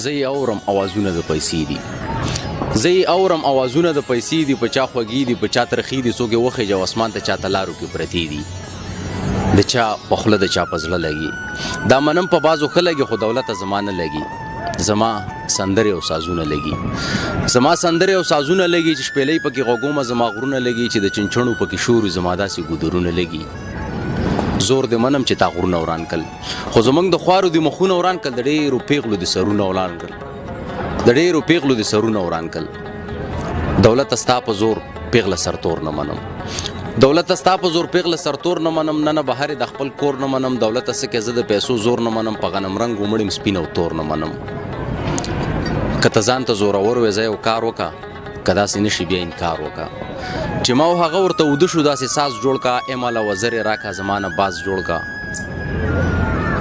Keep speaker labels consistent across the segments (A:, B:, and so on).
A: زه یې اورم اوازونه د پیسې دي زه یې اورم اوازونه د پیسې دي په چا خوږې دي په چا ترخې دي څوک یې وخېجه او اسمان ته چاته لارو کې پرتې دي د چا په خوله د چا په زړه لګي دا منم په بازو ښه لګي خو دولته زما نه لګي زما سندرې او سازونه لګي زما سندرې او سازونه لګي چې شپېلۍ پکې غوږومه زما غرونه لګي چې د چنچڼو پکې شور زما داسې ګودرونه لګي زور دې منم چې تا غرونه وران کړل خو زمونږ د خوارو د مخونه وران کړل د ډېرو پیغلو د سرونه وران کړل د ډېرو پیغلو د سرونه وران کړل دولت ستا په زور پیغله سرتور نه منم دولت ستا په زور پیغله سرتور نه منم نه بهر د خپل کور نه منم دولت سکه زه د پیسو زور نه منم په غنم رنگ ومړم سپین او تور نه منم کته ځان ته زور اور وځي او کار وکا کدا سینې شي بیا انکار وکا چې ما هغه ورته ود شو داسې ساز جوړ کا ایماله وزر راکا زمانه باز جوړ کا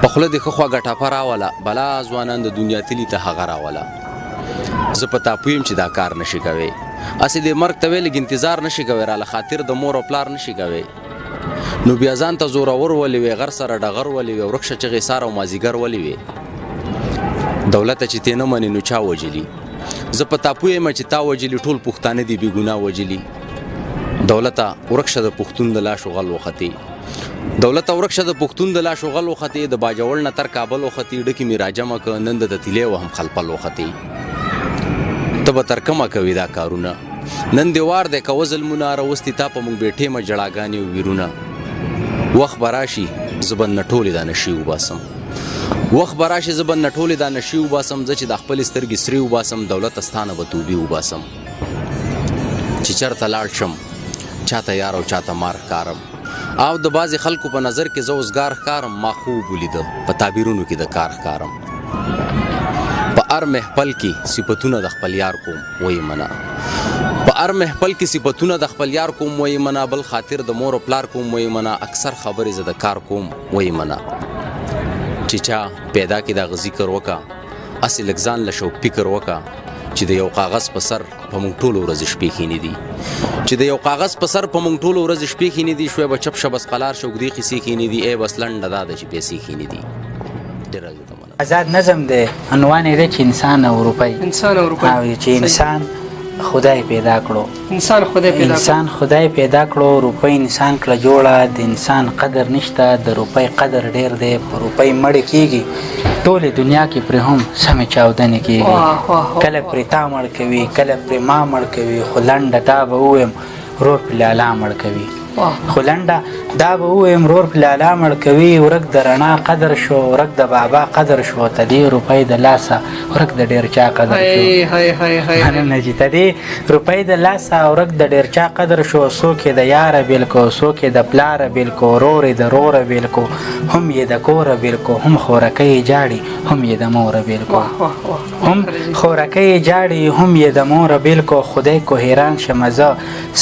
A: په خله د خو غټه پرا ولا بلا ځوانان د دنیا تلی ته هغه راولا زه پتا پویم چې دا کار نشي کوي اسی د مرګ ته ویل انتظار نشي کوي را خاطر د مور او پلار نشي کوي نو بیا ځان ته زور اور ولې وي غر سره ډغر ولې وي ورخه چغې سار او مازیګر ولې وي دولت چې تینه منی نو چا وجلی زه پتا پویم چې تا وجلی ټول پښتانه دی بی ګناه وجلی دولت ورخه د پښتون د لا شغل وختي دولت ورخه د پښتون د لا شغل وختي د باجوړ نه تر کابل وختي ډکی می راجمه ک نند د تیلې وهم خلپل وختي تب تر کما کوي دا کارونه نن دیوار د کوزل مناره وستي تا په مونږ بیٹه ما جړاګانی ویرونه وخت براشي زبن نټولې دا نشي وباسم وخت براشي زبن نټولې دا نشي وباسم چې د خپل سترګې سری وباسم دولت استانه بتوبي وباسم چې چرته لاړ شم چاته یار او چاته مار کارم او د بازي خلکو په نظر کې زوزګار کارم ما خوب ولید په تعبیرونو کې د کار کارم په ار محفل کې صفاتونه د خپل یار کوم وای منا په ار محفل کې صفاتونه د خپل یار کوم وای منا بل خاطر د مور او پلار کوم وای منا اکثر خبرې زده کار کوم وای منا چې چا پیدا کې د ذکر وکا اصل لګزان لشو فکر وکا چې د یو کاغذ په سر په مونږ ټول ورځ شپې خینې دي چې د یو کاغذ په سر په مونږ ټول ورځ شپې خینې دي شوې بچپ شبس قلار شوګدي خسي خینې دي ای بس لنډه دا د چې پیسې خینې دي
B: آزاد نظم دی عنوان یې دی چې انسان او روپۍ او چې انسان خدای پیدا کړو انسان خدای پیدا کړو روپۍ انسان کړه جوړه د انسان قدر نشته د روپۍ قدر ډیر دی په روپۍ مړ کیږي ټولې دنیا کې پرې هم سمې چاودنې کیږي کله پرې تا مړ کوي کله پرې ما مړ کوي خو لنډه دا به ووایم رور پرې لالا مړ کوي خو لنډه دا به ووایم رور پرې لالا مړ کوي ورک د رڼا قدر شو ورک د بابا قدر شو ته دې روپۍ د لاسه ورک د ډېر چا قدر شو مننه چې ته دې روپۍ د لاسه ورک د ډېر چا قدر شو څوک یې د یاره بیل کو څوک یې د پلاره بیل کو ورور یې د روره بیل کو هم یې د کوره بیل کو هم خورکۍ جاړي هم یې د موره بیل کو هم خورکۍ جاړي هم یې د موره بیل کو خدای کو حیران شمه زه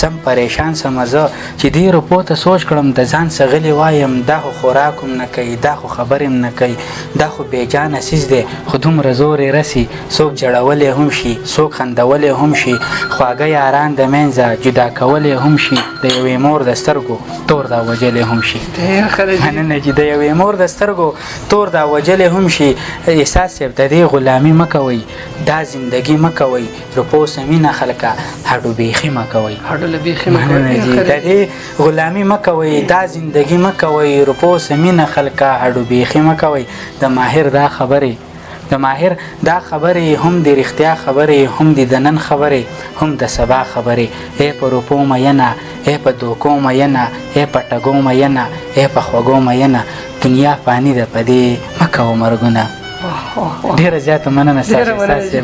B: سم پریشان سمه زه چې دې روپو ته سوچ کړم د ځان څه غلی وایم دا خو خوراک هم نه کوي دا خو خبر هم نه کوي دا خو بېجانه څیز دی خو دومره زور یې رسي څوک جړولی هم شي څوک خندولی هم شي خواږه یاران د منځه جدا کولی هم شي د یوې مور د سترګو تور دا وجلی هم شي مننه چې د یوې مور د سترګو تور دا وجلی هم شي احساس صاحب د دې غلامي مه کوئ دا زندګي مه کوئ روپو سمینه خلکه هډو بیخي مه کوئ مننه چې د دې غلامي مه کوئ دا زندگی مه کوئ روپو سمینه خلکه هډو بیخي مه کوئ د ماهر دا خبرې هم د رښتیا خبرې هم د نن خبرې هم د سبا خبرې ای په روپو مینه ای په دوکو مینه ای په ټګو مینه ای په خوږو مینه دنیا فانی ده په دې مه کوه مرګونه ډېره زیاته مننه ستاسو